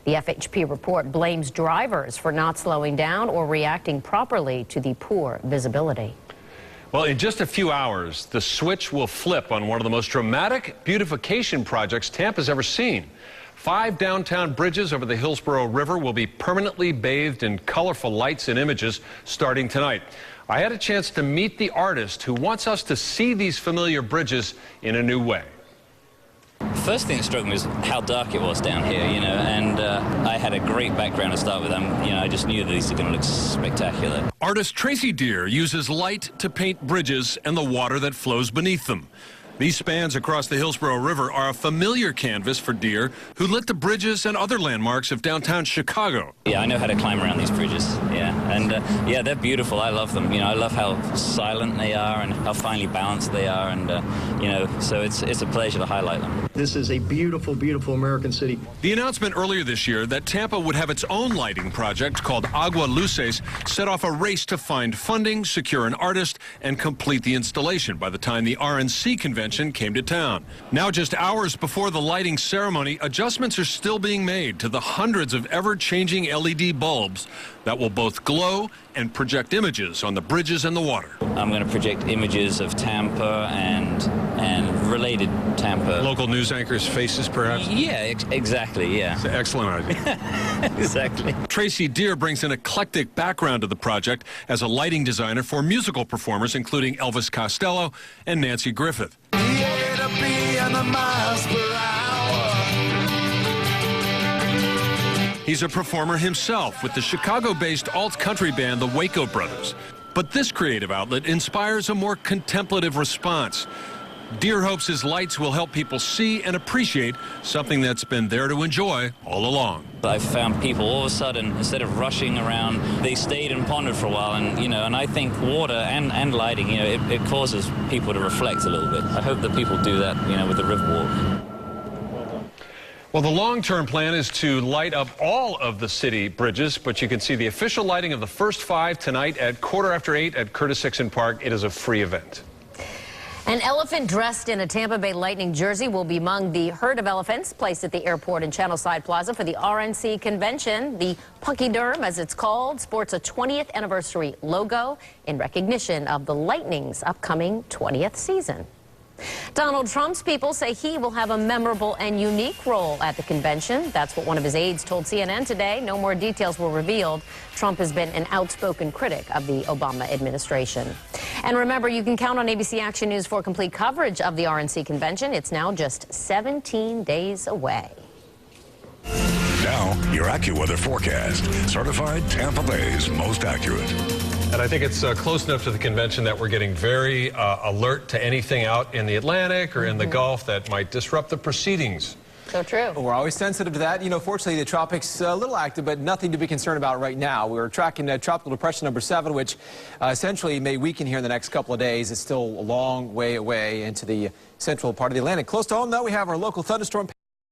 The FHP report blames drivers for not slowing down or reacting properly to the poor visibility. Well, in just a few hours, the switch will flip on one of the most dramatic beautification projects Tampa's ever seen. 5 downtown bridges over the Hillsborough River will be permanently bathed in colorful lights and images starting tonight. I had a chance to meet the artist who wants us to see these familiar bridges in a new way. First thing that struck me was how dark it was down here, and I had a great background to start with. I just knew that these are going to look spectacular. Artist Tracy Deer uses light to paint bridges and the water that flows beneath them. These spans across the Hillsborough River are a familiar canvas for Deer, who lit the bridges and other landmarks of downtown Chicago. Yeah, I know how to climb around these bridges, and they're beautiful. I love them. I love how silent they are and how finely balanced they are, and so it's a pleasure to highlight them. This is a beautiful, beautiful American city. The announcement earlier this year that Tampa would have its own lighting project called Agua Luces set off a race to find funding, secure an artist, and complete the installation by the time the RNC convention came to town. Now, just hours before the lighting ceremony, adjustments are still being made to the hundreds of ever-changing LED bulbs that will both glow and project images on the bridges and the water. I'm going to project images of Tampa and related Tampa. Local news anchors' faces, perhaps? Yeah, exactly, yeah. It's an excellent idea. Exactly. Tracy Deer brings an eclectic background to the project as a lighting designer for musical performers, including Elvis Costello and Nancy Griffith. He's a performer himself with the Chicago-based alt-country band the Waco Brothers. But this creative outlet inspires a more contemplative response. Deer hopes his lights will help people see and appreciate something that's been there to enjoy all along. I've found people all of a sudden, instead of rushing around, they stayed and pondered for a while, and I think water and lighting, it causes people to reflect a little bit. I hope that people do that, with the river walk. Well, the long-term plan is to light up all of the city bridges, but you can see the official lighting of the first 5 tonight at 8:15 at Curtis Sixon Park. It is a free event. An elephant dressed in a Tampa Bay Lightning jersey will be among the herd of elephants placed at the airport and Channelside Plaza for the RNC convention. The Pachyderm, as it's called, sports a 20th anniversary logo in recognition of the Lightning's upcoming 20th season. Donald Trump's people say he will have a memorable and unique role at the convention. That's what one of his aides told CNN today. No more details were revealed. Trump has been an outspoken critic of the Obama administration. And remember, you can count on ABC Action News for complete coverage of the RNC convention. It's now just 17 days away. Now, your AccuWeather forecast. Certified Tampa Bay's most accurate. And I think it's close enough to the convention that we're getting very alert to anything out in the Atlantic or in the Gulf that might disrupt the proceedings. So true. We're always sensitive to that. Fortunately, the tropics a little active, but nothing to be concerned about right now. We're tracking Tropical Depression number 7, which essentially may weaken here in the next couple of days. It's still a long way away into the central part of the Atlantic. Close to home, though, we have our local thunderstorm.